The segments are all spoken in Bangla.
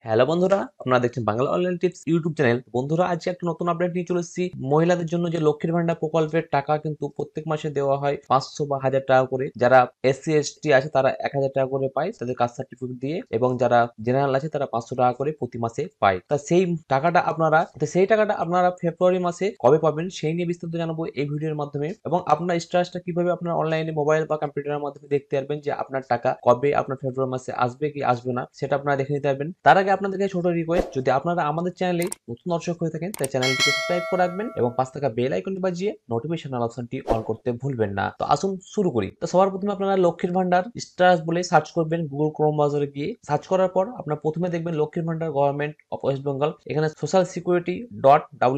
হ্যালো বন্ধুরা, আপনারা দেখছেন Bangla online tips YouTube channel. বন্ধুরা, আজকে একটা নতুন আপডেট নিয়ে চলে এসেছি। মহিলাদের জন্য যে লক্ষ্মীর ভান্ডার প্রকল্পের টাকা কিন্তু প্রত্যেক মাসে দেওয়া হয় 500 বা 1000 টাকা করে। যারা এসসি এসটি আছে তারা 1000 টাকা করে পায় তাদের কাস্ট সার্টিফিকেট দিয়ে, এবং যারা জেনারেল আছে তারা 500 টাকা করে প্রতি মাসে পায়। সেই টাকাটা আপনারা ফেব্রুয়ারি মাসে কবে পাবেন সেই নিয়ে বিস্তারিত জানাবো এই ভিডিওর মাধ্যমে। এবং আপনার স্ট্যাটাসটা কিভাবে আপনার অনলাইনে মোবাইল বা কম্পিউটারের মাধ্যমে দেখতে পারবেন যে আপনার টাকা কবে আপনার ফেব্রুয়ারি মাসে আসবে কি আসবে না, সেটা আপনারা দেখে নিতে পারবেন। তার আগে আপনাদেরকে ছোট রিকোয়েস্ট, যদি আপনারা আমাদের চ্যানেলে নতুন দর্শক হয়ে থাকেন তাই চ্যানেলটিকে সাবস্ক্রাইব করে রাখবেন এবং পাশ থাকা বেল আইকনটি বাজিয়ে নোটিফিকেশন অপশনটি অন করতে ভুলবেন না। তো আসুন শুরু করি। তো সবার প্রথমে আপনারা লক্ষ্মীর ভান্ডার স্ট্যাটাস বলে সার্চ করবেন গুগল ক্রোম ব্রাউজারে গিয়ে। সার্চ করার পর আপনার প্রথমে দেখবেন লক্ষ্মীর ভান্ডার গভর্নমেন্ট অফ ওয়েস্ট বেঙ্গল, এখানে সোশ্যাল সিকিউরিটি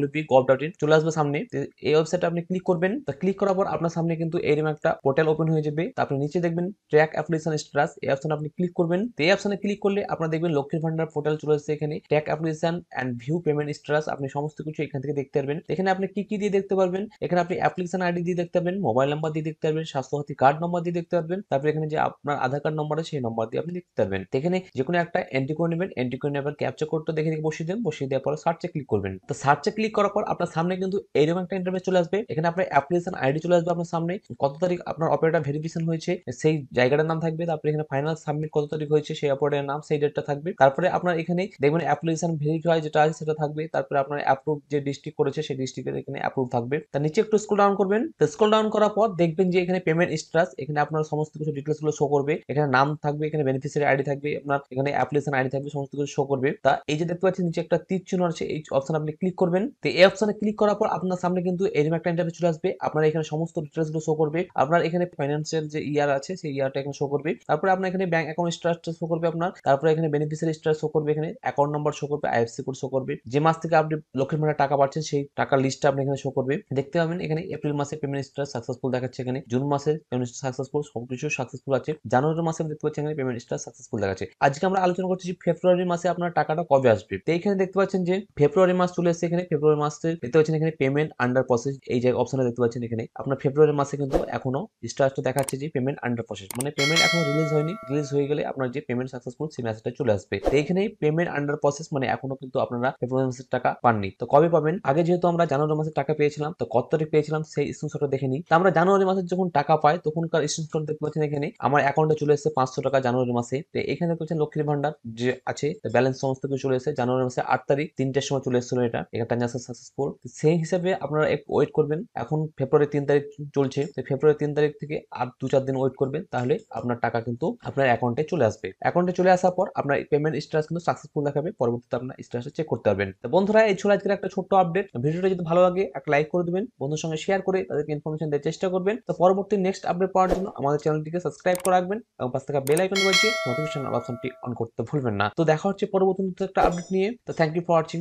.wp.gov.in চলে আসবে সামনে। তো এই ওয়েবসাইটে আপনি ক্লিক করবেন। তো ক্লিক করার পর আপনার সামনে কিন্তু এরকম একটা পোর্টাল ওপেন হয়ে যাবে। তো আপনি নিচে দেখবেন ট্র্যাক অ্যাপ্লিকেশন স্ট্যাটাস, এই অপশনে আপনি ক্লিক করবেন। তো এই অপশনে ক্লিক করলে আপনারা দেখবেন লক্ষ্মীর ভান্ডার পোর্টাল চলে আসছে। এখানে track application and view payment status, আপনি সমস্ত কিছু এখান থেকে দেখতে পারবেন। এখানে আপনি কি কি দিয়ে দেখতে পারবেন, এখানে আপনি অ্যাপ্লিকেশন আইডি দিয়ে দেখতে পারবেন, মোবাইল নাম্বার দিয়ে দেখতে পারবেন, স্বাস্থ্যসাথী কার্ড নম্বর দিয়ে দেখতে পারবেন, তারপরে এখানে যে আপনার আধার কার্ড নম্বর আছে সেই নম্বর দিয়ে আপনি দেখতে পারবেন। তো এখানে যে কোনো একটা এন্ট্রি করে নেবেন, এন্ট্রি করে নেবার ক্যাপচা কোডটা দেখে বসিয়ে দেন, বসিয়ে দেওয়ার পর সার্চে ক্লিক করবেন। তো সার্চে ক্লিক করার পর আপনার সামনে কিন্তু এইরকম একটা ইন্টারফেস চলে আসবে। এখানে আপনার অ্যাপ্লিকেশন আইডি চলে আসবে আপনার সামনে, কত তারিখ আপনার অপারেটর ভেরিফিকেশন হয়েছে সেই জায়গাটার নাম থাকবে, তারপরে এখানে ফাইনাল সাবমিট কত তারিখ হয়েছে সেই অপারেটরের নাম, সেই ডেটটা থাকবে। তারপরে আপনার এখানে দেখবেন অ্যাপ্লিকেশন ভেরিফাই যেটা আছে সেটা থাকবে, তারপরে আপনার অ্যাপ্রুভ যে ডিস্ট্রিক্ট করেছে সেই ডিস্ট্রিক্টের এখানে অ্যাপ্রুভ থাকবে। তার নিচে একটু স্ক্রল ডাউন করবেন। তো স্ক্রল ডাউন করার পর দেখবেন যে এখানে পেমেন্ট স্ট্যাটাস, এখানে আপনার সমস্ত কিছু ডিটেলস গুলো শো করবে। এখানে নাম থাকবে, এখানে বেনিফিশিয়ারি আইডি থাকবে, আপনার এখানে অ্যাপ্লিকেশন আইডি থাকবে, সমস্ত কিছু শো করবে। তা এই যে দেখতে পাচ্ছেন নিচে একটা তীর চিহ্ন আছে, এই অপশন আপনি ক্লিক করবেন। তো এই অপশনে ক্লিক করার পর আপনার সামনে কিন্তু এরকম একটা ইন্টারফেস চলে আসবে। আপনার এখানে সমস্ত ডিটেলস গুলো শো করবে। আপনার এখানে ফাইন্যান্সিয়াল যে ইয়ার আছে সেই ইয়ারটা এখানে শো করবে। তারপরে আপনার এখানে ব্যাংক অ্যাকাউন্ট স্ট্যাটাস শো করবে আপনার, তারপরে এখানে বেনিফিশিয়ারি স্ট্যাটাস শো করবে, এখানে অ্যাকাউন্ট নাম্বার শো করবে, আইএফসি কোড শো করবে, যে মাস থেকে আপনি লক্ষ্মীর ভান্ডার টাকা পাচ্ছেন সেই টাকার লিস্টটা আপনি এখানে শো করবে। দেখতে পাবেন এখানে এপ্রিল মাসে পেমেন্ট স্ট্যাটাস সাকসেসফুল দেখাচ্ছে, এখানে জুন মাসে পেমেন্ট সাকসেসফুল, সবকিছু সাকসেসফুল আছে। জানুয়ারি মাসে দেখতে পাচ্ছেন এখানে পেমেন্ট স্ট্যাটাস সাকসেসফুল দেখাচ্ছে। আজকে আমরা আলোচনা করছি যে ফেব্রুয়ারি মাসে আপনার টাকাটা কবে আসবে। তো এখানে দেখতে পাচ্ছেন যে ফেব্রুয়ারি মাস চলে এসেছে। এখানে ফেব্রুয়ারি মাসে দেখতে পাচ্ছেন এখানে পেমেন্ট আন্ডার প্রসেস, এই যে অপশনে দেখতে পাচ্ছেন এখানে আপনার ফেব্রুয়ারি মাসে কিন্তু এখনো স্ট্যাটাসটা দেখাচ্ছে যে পেমেন্ট আন্ডার প্রসেস, মানে পেমেন্ট এখনো রিলিজ হয়নি। রিলিজ হয়ে গেলে আপনার যে পেমেন্ট সাকসেসফুল সেই মেসেজটা চলে আসবে। তো এখানে পেমেন্ট আন্ডার প্রসেস মানে এখনো কিন্তু আপনারা ফেব্রুয়ারি মাসের টাকা পাননি। তো কবে পাবেন, আগে যেহেতু আমরা জানুয়ারি মাসের টাকা পেয়েছিলাম, তো কত তারিখ পেয়েছিলাম সেই স্ক্রিনশটটা দেখে নিই। তো আমরা জানুয়ারি মাসে যখন টাকা পাই তখনকার স্ক্রিনশট দেখতে পাচ্ছেন এখানে আমার অ্যাকাউন্টে চলে এসেছে 500 টাকা জানুয়ারি মাসে। তো এখানে দেখতে পাচ্ছেন লক্ষ্মীর ভান্ডার যে আছে ব্যালেন্স সমস্ত কিছু চলে এসেছে। জানুয়ারি মাসে 8 তারিখ 3টার সময় চলে এসেছিল এটা, এটা ট্রানজাকশন সাকসেসফুল। সেই হিসেবে আপনারা একটু ওয়েট করবেন। এখন ফেব্রুয়ারি 3 তারিখ চলছে, তো ফেব্রুয়ারি 3 তারিখ থেকে আর 2-4 দিন ওয়েট করবেন, তাহলে আপনার টাকা কিন্তু আপনার অ্যাকাউন্টে চলে আসবে। অ্যাকাউন্টে চলে আসার পর আপনার পেমেন্ট স্ট্যাটাস কিন্তু সাকসেসফুল দেখাবে, পরবর্তীতে আপনার স্ট্যাটাস চেক করতে পারবেন। তো বন্ধুরা, এই ছিল আজকের একটা ছোট্ট আপডেট। ভিডিওটা যদি ভালো লাগে একটা লাইক করে দিবেন, বন্ধুর সঙ্গে শেয়ার করে তাদেরকে ইনফরমেশন দেওয়ার চেষ্টা করবেন। তো পরবর্তী নেক্সট আপডেট পাওয়ার জন্য আমাদের চ্যানেলটিকে সাবস্ক্রাইব করে রাখবেন এবং পাশে থাকা বেল আইকন বাজিয়ে নোটিফিকেশন অপশনটি অন করতে ভুলবেন না। তো দেখা হচ্ছে পরবর্তী একটা আপডেট নিয়ে। তো থ্যাংক ইউ ফর ওয়াচিং।